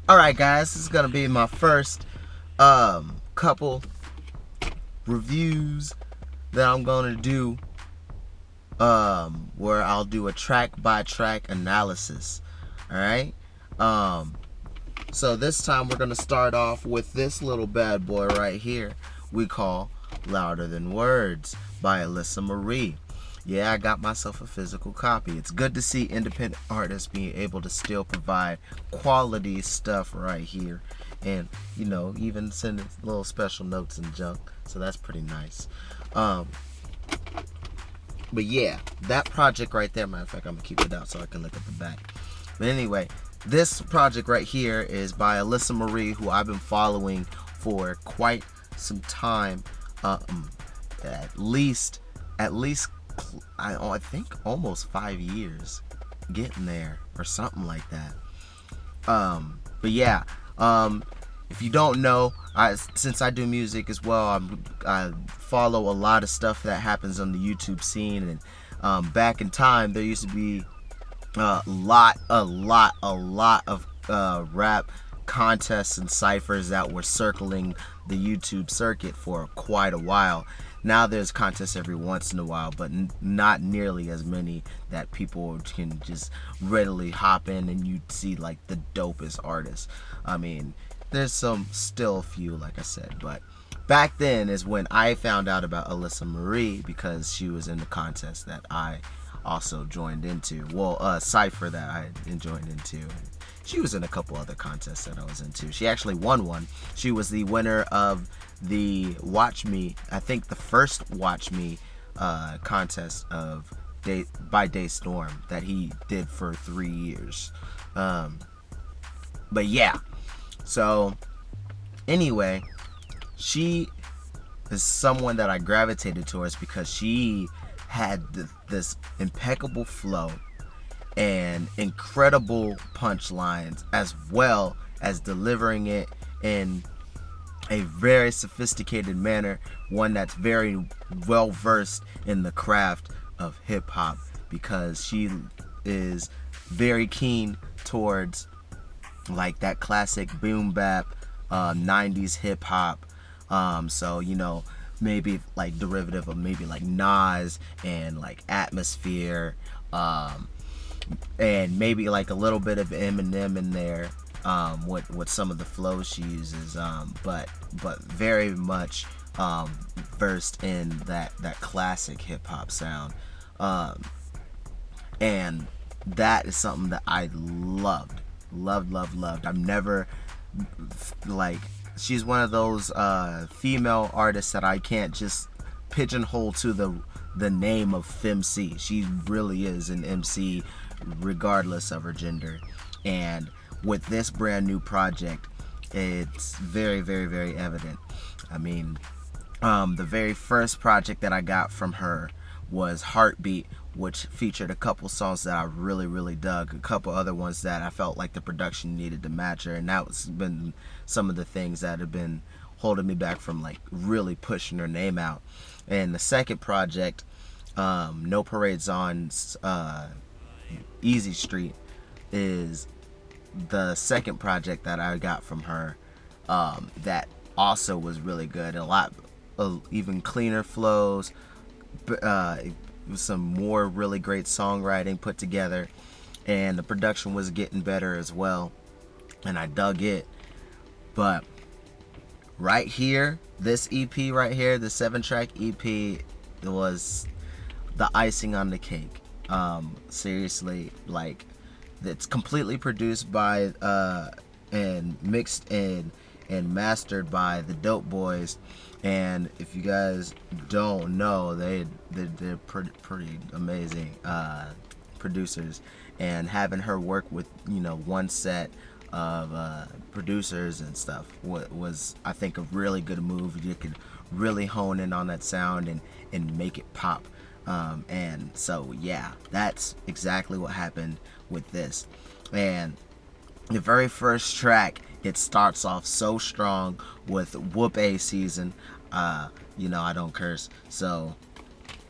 Alright guys, this is gonna be my first couple reviews that I'm gonna do where I'll do a track by track analysis. Alright? So this time we're gonna start off with this little bad boy right here we call Louder Than Words by Alyssa Marie. Yeah, I got myself a physical copy. It's good to see independent artists being able to still provide quality stuff right here. And, you know, even send little special notes and junk. So that's pretty nice. But yeah, that project right there, matter of fact, I'm going to keep it out so I can look at the back. But anyway, this project right here is by Alyssa Marie, who I've been following for quite some time. At least I think almost 5 years, getting there or something like that. But yeah, if you don't know, since I do music as well, I follow a lot of stuff that happens on the YouTube scene. And back in time, there used to be a lot of rap contests and ciphers that were circling the YouTube circuit for quite a while. Now there's contests every once in a while, but not nearly as many that people can just readily hop in and you see like the dopest artists. I mean, there's still a few, like I said, but back then is when I found out about Alyssa Marie, because she was in the contest that I also joined into. Well, a cipher that I joined into. She was in a couple other contests that I was into. She actually won one. She was the winner of the Watch Me, I think the first Watch Me contest of by Daystorm that he did for 3 years. But yeah, so anyway, she is someone that I gravitated towards because she had this impeccable flow and incredible punchlines, as well as delivering it in a very sophisticated manner, one that's very well versed in the craft of hip hop, because she is very keen towards like that classic boom bap 90s hip hop. So you know, maybe like derivative of maybe like Nas and like Atmosphere, and maybe like a little bit of Eminem in there, with some of the flows she uses, but very much versed in that classic hip hop sound, and that is something that I loved. I've never, like, she's one of those female artists that I can't just pigeonhole to the name of FemC. She really is an MC regardless of her gender. And with this brand new project, it's very, very, very evident. I mean, the very first project that I got from her was Heartbeat, which featured a couple songs that I really, really dug, a couple other ones that I felt like the production needed to match her, and that's been some of the things that have been holding me back from like really pushing her name out. And the second project, No Parades On, Easy Street, is the second project that I got from her, that also was really good. A lot even cleaner flows, some more really great songwriting put together, and the production was getting better as well, and I dug it. But right here, this EP right here, the 7-track EP, it was the icing on the cake. Seriously, like, it's completely produced by and mixed and mastered by the Dope Boys. And if you guys don't know, they're pretty amazing producers. And having her work with, you know, one set of producers and stuff was, I think, a really good move. You could really hone in on that sound and make it pop. And so yeah, that's exactly what happened with this. And the very first track, it starts off so strong with Whoop A Season. You know, I don't curse, so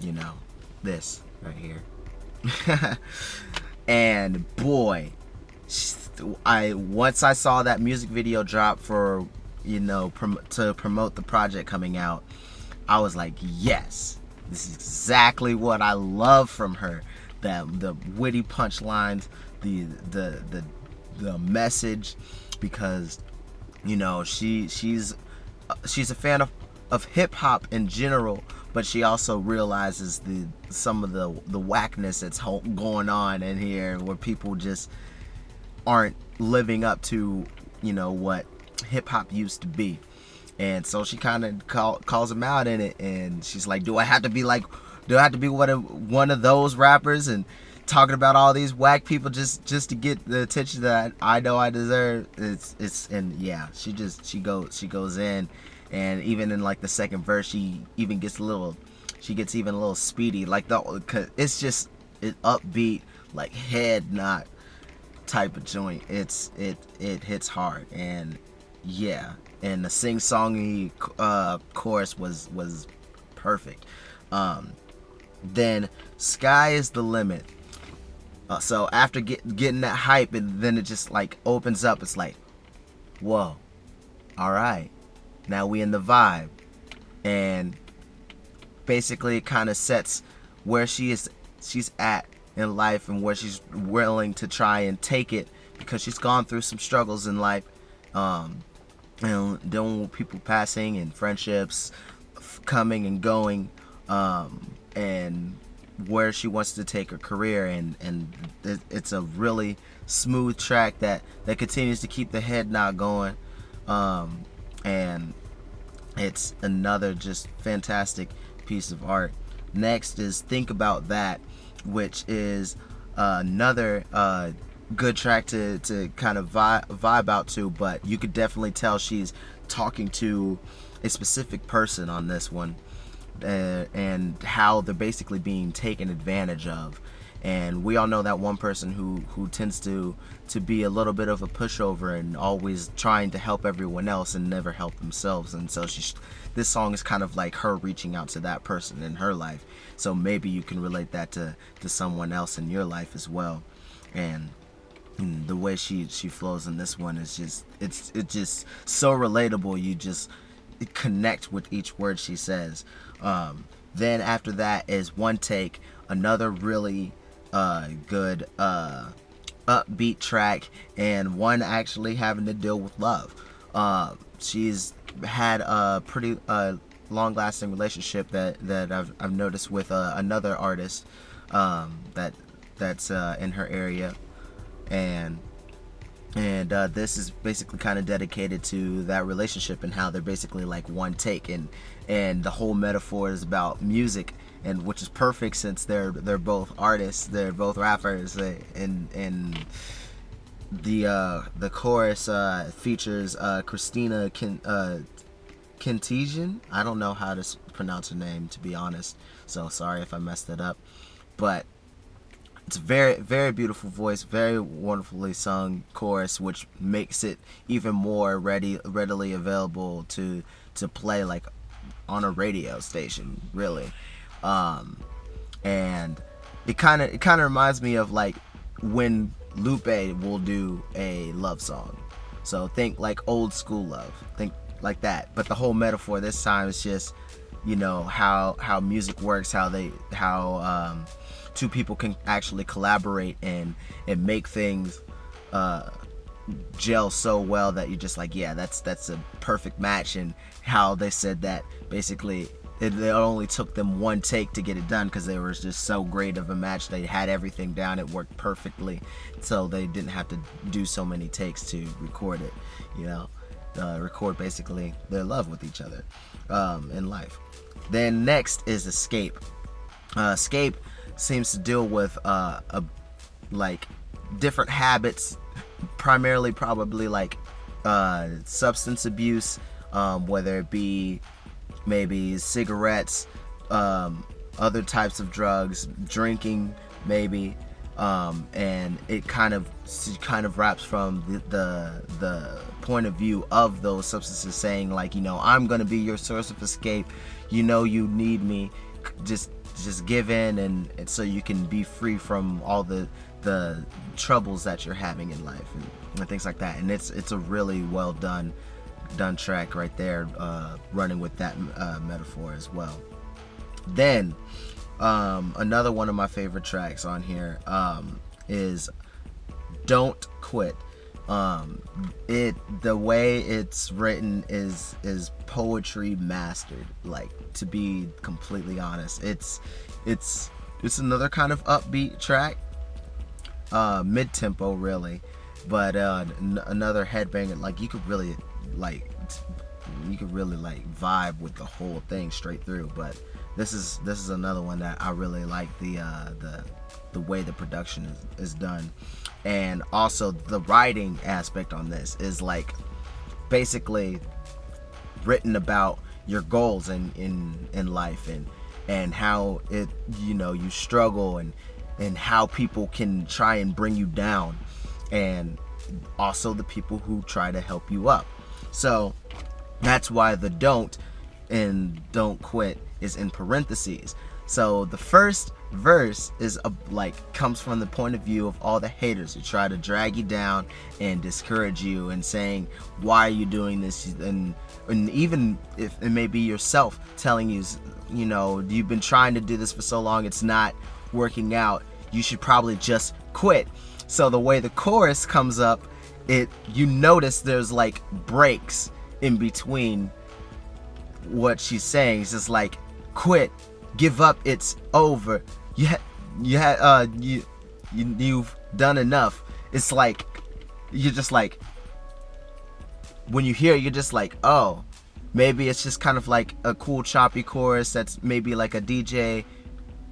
you know, this right here. And boy, once I saw that music video drop for, you know, to promote the project coming out, I was like, yes, this is exactly what I love from her. The witty punchlines, the message, because, you know, she's a fan of hip hop in general, but she also realizes some of the whackness that's going on in here, where people just aren't living up to, you know, what hip hop used to be. And so she kind of calls him out in it, and she's like, do I have to be one of those rappers and talking about all these whack people just to get the attention that I know I deserve? And yeah, she goes in, and even in like the second verse, she gets even a little speedy, like cause it's just an upbeat, like head knot type of joint. It hits hard, and yeah, and the sing-songy chorus was perfect. Then Sky is the Limit. So after getting that hype, and then it just like opens up. It's like, whoa, all right, now we in the vibe, and basically it kind of sets where she's at in life, and where she's willing to try and take it, because she's gone through some struggles in life, and dealing with people passing and friendships coming and going, and where she wants to take her career, and it's a really smooth track that continues to keep the head nod going, and it's another just fantastic piece of art. Next is Think About That, which is another good track to kind of vibe out to, but you could definitely tell she's talking to a specific person on this one, and how they're basically being taken advantage of. And we all know that one person who tends to be a little bit of a pushover and always trying to help everyone else and never help themselves. And so this song is kind of like her reaching out to that person in her life. So maybe you can relate that to someone else in your life as well. And the way she flows in this one is it's just so relatable. You just connect with each word she says. Then after that is One Take, another really good upbeat track, and one actually having to deal with love. She's had a pretty long-lasting relationship that I've noticed with another artist that's in her area, and this is basically kind of dedicated to that relationship and how they're basically like one take, and the whole metaphor is about music, and which is perfect since they're both artists, they're both rappers, and the chorus features Christina Kentijian. I don't know how to pronounce her name, to be honest, so sorry if I messed it up, but it's a very, very beautiful voice, very wonderfully sung chorus, which makes it even more readily available to play like on a radio station, really. And it kind of reminds me of like when Lupe will do a love song. So think like old school love, think like that. But the whole metaphor this time is just, you know, how music works, how two people can actually collaborate and make things gel so well that you're just like, yeah, that's a perfect match. And how they said that basically it only took them one take to get it done, because they were just so great of a match. They had everything down, it worked perfectly, so they didn't have to do so many takes to record it, you know, record basically their love with each other in life. Then next is Escape. Escape seems to deal with like different habits, primarily probably like substance abuse, whether it be maybe cigarettes, other types of drugs, drinking maybe, and it kind of wraps from the point of view of those substances, saying like, you know, I'm gonna be your source of escape, you know, you need me, just give in, and so you can be free from all the the troubles that you're having in life and things like that. And it's a really well done track right there, running with that metaphor as well. Then another one of my favorite tracks on here is Don't Quit. The way it's written is poetry mastered, like, to be completely honest. It's another kind of upbeat track, mid-tempo really, but another headbanger. Like, you could really like vibe with the whole thing straight through. But this is another one that I really like, the way the production is done. And also the writing aspect on this is like basically written about your goals in life, and how it, you know, you struggle, and how people can try and bring you down, and also the people who try to help you up. So that's why the don't in Don't Quit is in parentheses. So the first verse is comes from the point of view of all the haters who try to drag you down and discourage you, and saying, why are you doing this? And even if it may be yourself telling you, you know, you've been trying to do this for so long, it's not working out, you should probably just quit. So the way the chorus comes up, you notice there's like breaks in between what she's saying. It's just like, quit, give up, it's over, you've done enough. It's like, you're just like, when you hear it, you're just like, oh, maybe it's just kind of like a cool choppy chorus that's maybe like a DJ,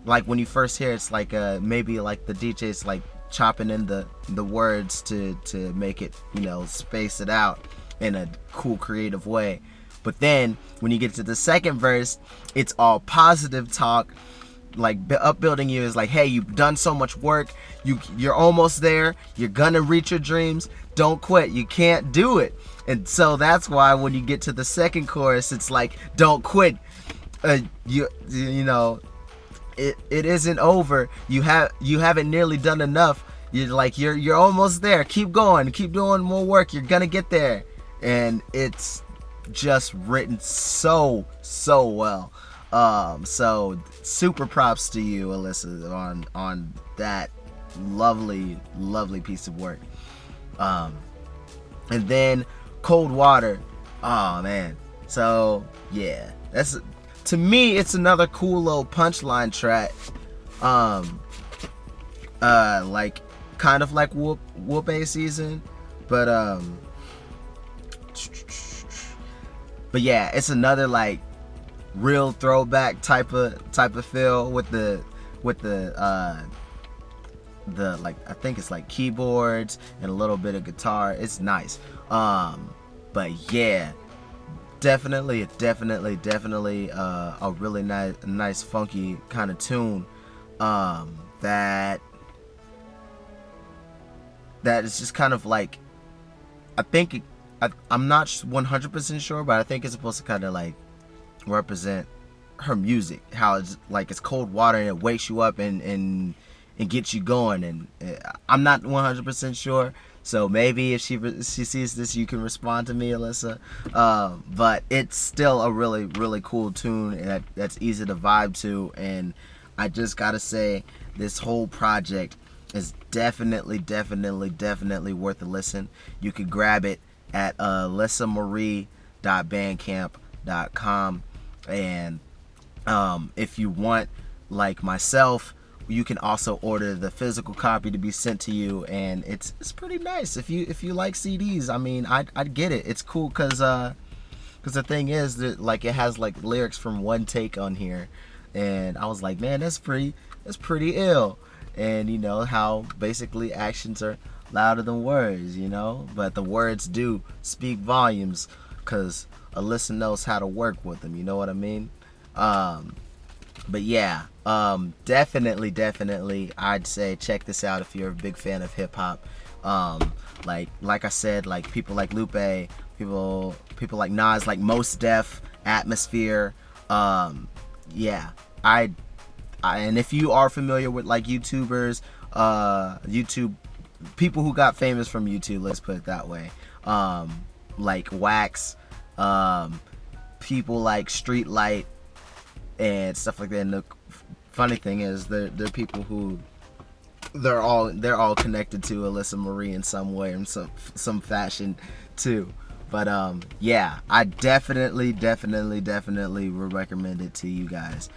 like when you first hear it, it's like maybe like the DJ's like chopping in the words to make it, you know, space it out in a cool creative way. But then when you get to the second verse, it's all positive talk, like upbuilding you. Is like, hey, you've done so much work, you're almost there, you're gonna reach your dreams, don't quit, you can't do it. And so that's why when you get to the second chorus, it's like, don't quit, you know, it isn't over, you haven't nearly done enough, you're almost there, keep going, keep doing more work, you're gonna get there. And it's just written so well. So super props to you, Alyssa, on that lovely piece of work. And then Cold Water, oh man, so yeah, that's, to me, it's another cool little punchline track, like kind of like Whoop A Season, but yeah, it's another like real throwback type of feel with the like, I think it's like keyboards and a little bit of guitar. It's nice. But yeah, definitely a really nice funky kind of tune, that is just kind of like, I think I'm not 100% sure, but I think it's supposed to kind of like represent her music, how it's like, it's cold water and it wakes you up and gets you going. And I'm not 100% sure, so maybe if she sees this, you can respond to me, Alyssa. But it's still a really cool tune that's easy to vibe to. And I just gotta say, this whole project is definitely worth a listen. You could grab it at alyssamarie.bandcamp.com. And if you want, like myself, you can also order the physical copy to be sent to you, and it's pretty nice. If you like CDs, I mean, I'd get it. It's cool because the thing is that, like, it has like lyrics from One Take on here, and I was like, man, that's pretty ill. And you know how basically actions are louder than words, you know, but the words do speak volumes, because Alyssa knows how to work with them, you know what I mean? But yeah, definitely I'd say check this out if you're a big fan of hip hop. Like I said, like people like Lupe, people like Nas, like Mos Def, Atmosphere. Yeah, and if you are familiar with like YouTubers YouTube people who got famous from YouTube, let's put it that way. Like Wax, people like Streetlight and stuff like that. And the funny thing is they're people who they're all connected to Alyssa Marie in some way or some fashion too. But yeah, I definitely would recommend it to you guys.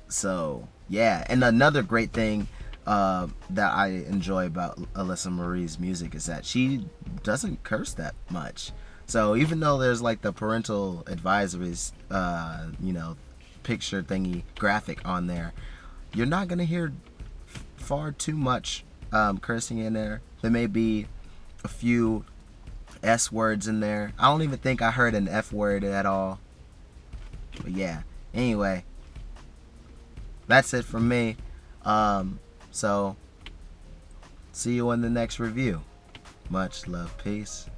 So yeah, and another great thing that I enjoy about Alyssa Marie's music is that she doesn't curse that much. So even though there's like the parental advisories, picture thingy graphic on there, you're not gonna hear far too much cursing in there. There may be a few S words in there. I don't even think I heard an F word at all. But yeah, anyway, that's it from me. So see you in the next review. Much love, peace.